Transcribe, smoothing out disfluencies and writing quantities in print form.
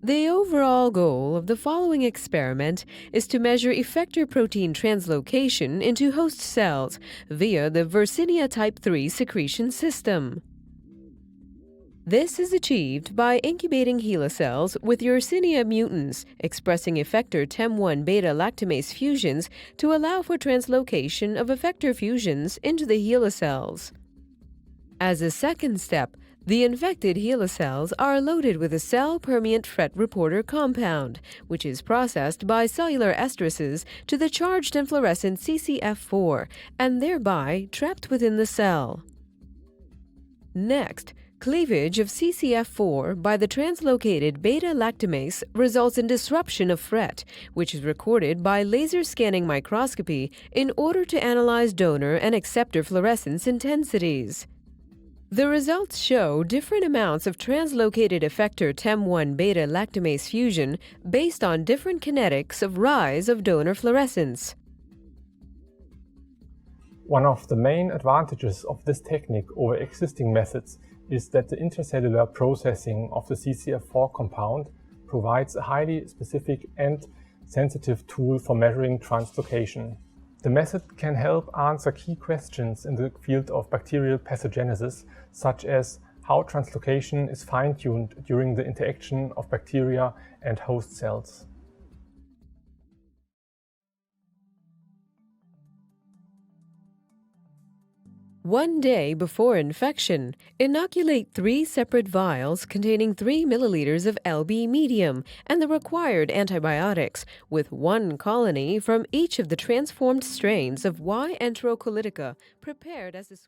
The overall goal of the following experiment is to measure effector protein translocation into host cells via the Yersinia type 3 secretion system. This is achieved by incubating HeLa cells with Yersinia mutants expressing effector TEM1 beta-lactamase fusions to allow for translocation of effector fusions into the HeLa cells. As a second step, the infected HeLa cells are loaded with a cell-permeant FRET reporter compound, which is processed by cellular esterases to the charged and fluorescent CCF4 and thereby trapped within the cell. Next, cleavage of CCF4 by the translocated beta-lactamase results in disruption of FRET, which is recorded by laser scanning microscopy in order to analyze donor and acceptor fluorescence intensities. The results show different amounts of translocated effector TEM1 beta-lactamase fusion based on different kinetics of rise of donor fluorescence. One of the main advantages of this technique over existing methods is that the intercellular processing of the CCF4 compound provides a highly specific and sensitive tool for measuring translocation. The method can help answer key questions in the field of bacterial pathogenesis, such as how translocation is fine-tuned during the interaction of bacteria and host cells. One day before infection, inoculate 3 separate vials containing 3 milliliters of LB medium and the required antibiotics, with 1 colony from each of the transformed strains of Y. enterocolitica prepared as described.